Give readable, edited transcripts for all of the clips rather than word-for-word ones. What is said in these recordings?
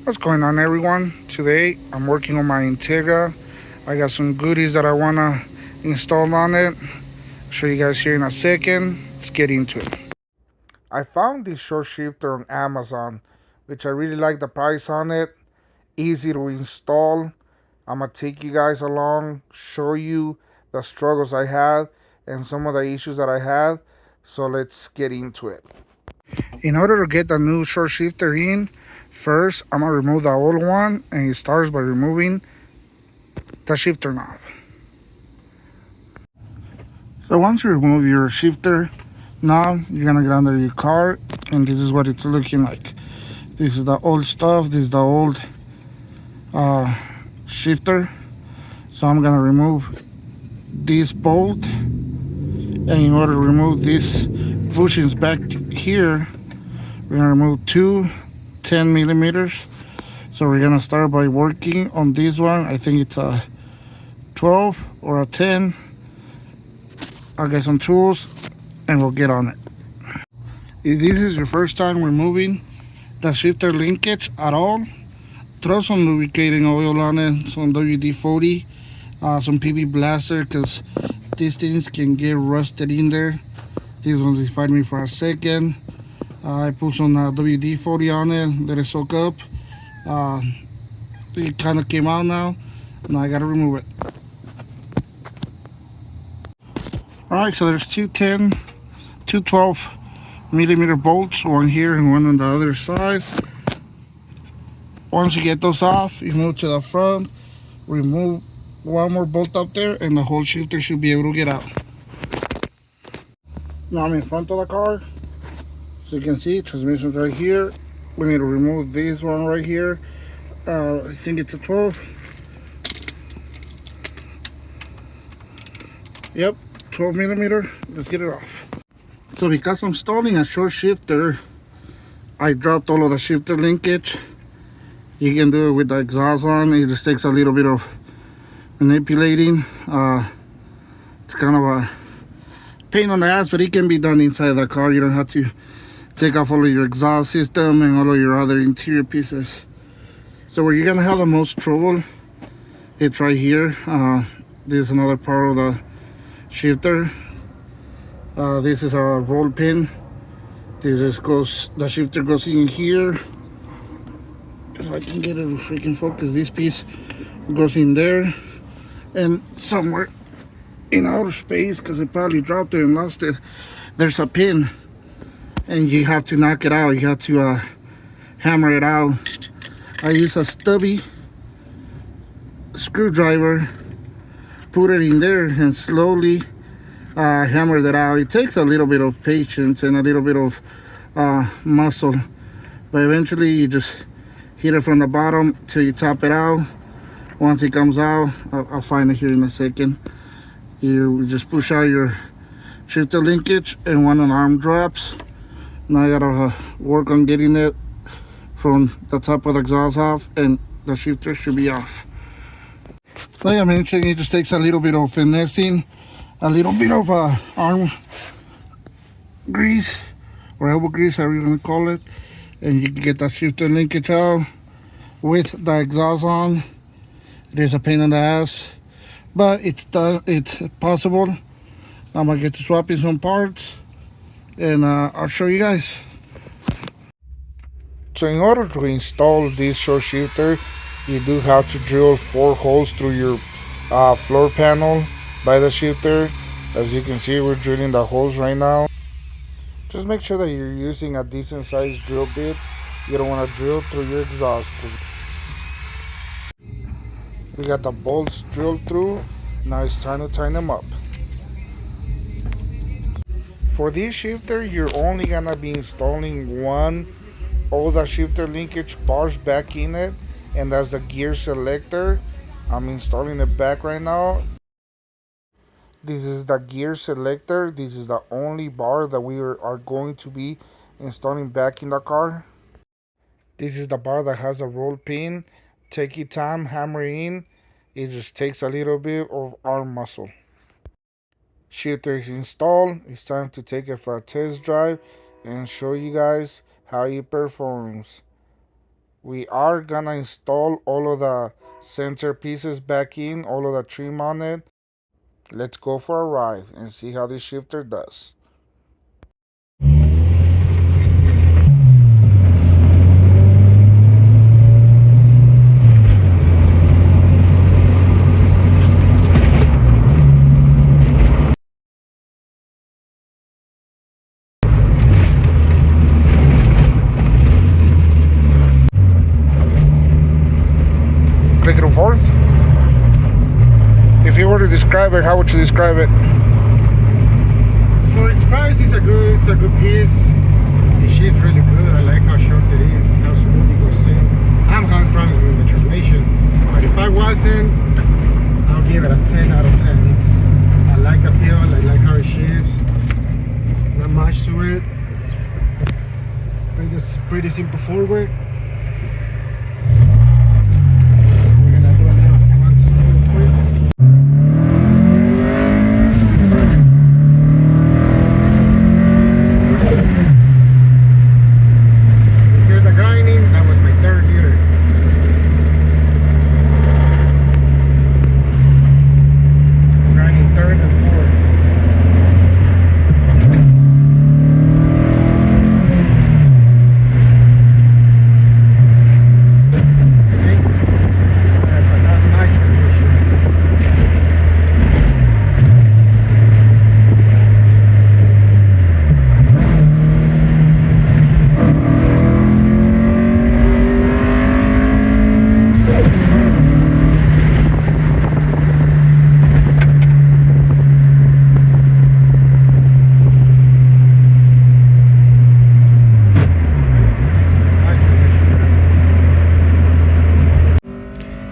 What's going on, everyone? Today I'm working on my Integra. I got some goodies that I want to install on it. Show you guys here in a second. Let's get into it. I found this short shifter on Amazon, which I really like the price on it. Easy to install. I'm going to take you guys along, show you the struggles I had and some of the issues that I had. So let's get into it. In order to get the new short shifter in, first I'm going to remove the old one, and it starts by removing the shifter knob. So once you remove your shifter knob, you're going to get under your car, and this is what it's looking like. This is the old stuff. This is the old shifter. So I'm going to remove this bolt, and in order to remove these bushings back here, we're going to remove two 10 millimeters. So we're gonna start by working on this one. I think it's a 12 or a 10. I'll get some tools and we'll get on it. If this is your first time removing the shifter linkage at all, throw some lubricating oil on it, some WD-40, some PB Blaster, because these things can get rusted in there. These ones defied me for a second. I put some WD-40 on it, let it soak up. It kind of came out now. Now I gotta remove it. Alright, so there's two 12 millimeter bolts, one here and one on the other side. Once you get those off, you move to the front, remove one more bolt up there, and the whole shifter should be able to get out. Now I'm in front of the car, so you can see transmission's right here. We need to remove this one right here. I think it's a 12. Yep, 12 millimeter. Let's get it off. So because I'm installing a short shifter, I dropped all of the shifter linkage. You can do it with the exhaust on. It just takes a little bit of manipulating. It's kind of a pain on the ass, but it can be done inside the car. You don't have to take off all of your exhaust system and all of your other interior pieces. So where you're gonna have the most trouble, it's right here. This is another part of the shifter. This is a roll pin. The shifter goes in here. If I can get it to freaking focus, this piece goes in there, and somewhere in outer space, because it probably dropped it and lost it, there's a pin, and you have to knock it out. You have to hammer it out. I use a stubby screwdriver, put it in there, and slowly hammer that out. It takes a little bit of patience and a little bit of muscle, but eventually you just hit it from the bottom till you top it out. Once it comes out, I'll find it here in a second. You just push out your shifter linkage, and when an arm drops, now I gotta work on getting it from the top of the exhaust off, and the shifter should be off. Like I mentioned, it just takes a little bit of finessing, a little bit of arm grease or elbow grease, however you want to call it, and you can get that shifter linkage out with the exhaust on. It is a pain in the ass, but it's possible. I'm gonna get to swapping some parts, and I'll show you guys. So in order to install this short shifter, you do have to drill 4 holes through your floor panel by the shifter. As you can see, we're drilling the holes right now. Just make sure that you're using a decent sized drill bit. You don't want to drill through your exhaust. We got the bolts drilled through. Now it's time to tighten them up. For this shifter, you're only gonna be installing one of the shifter linkage bars back in it, and that's the gear selector. I'm installing it back right now. This is the gear selector. This is the only bar that we are going to be installing back in the car. This is the bar that has a roll pin. Take your time, hammer in. It just takes a little bit of arm muscle. Shifter is installed. It's time to take it for a test drive and show you guys how it performs. We are gonna install all of the sensor pieces back in, all of the trim on it. Let's go for a ride and see how this shifter does. Click it forth. If you were to describe it, how would you describe it? For its price, it's a good piece. The shit's really good. I like how short it is, how smooth it goes in. I'm having problems with the transmission, but if I wasn't, I'll give it a 10 out of 10. I like the feel. I like how it shifts. It's not much to it. Pretty simple forward. We're gonna do a little one-two real quick.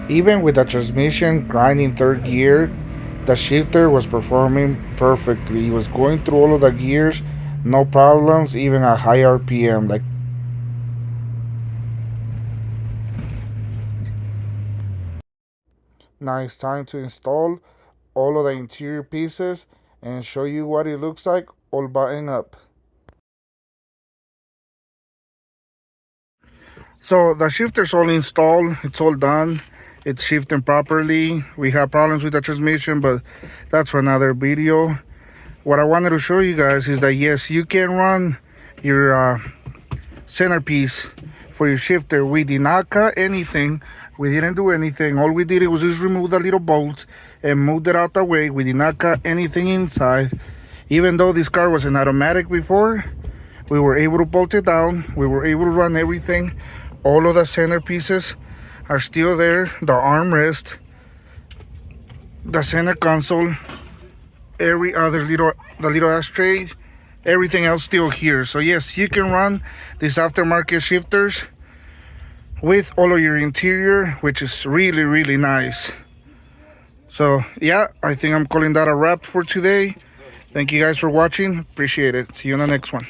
Even with the transmission grinding third gear, the shifter was performing perfectly. He was going through all of the gears, no problems, even at high RPM. Now it's time to install all of the interior pieces and show you what it looks like all buttoned up. So the shifter's all installed, it's all done. It's shifting properly. We have problems with the transmission, but that's for another video. What I wanted to show you guys is that yes, you can run your centerpiece for your shifter. We did not cut anything. We didn't do anything. All we did was just remove the little bolts and moved it out the way. We did not cut anything inside. Even though this car was an automatic before, we were able to bolt it down. We were able to run everything. All of the centerpieces are still there. The armrest, the center console, every other the little ashtray, everything else still here. So yes, you can run these aftermarket shifters with all of your interior, which is really, really nice. So yeah, I think I'm calling that a wrap for today. Thank you guys for watching. Appreciate it. See you on the next one.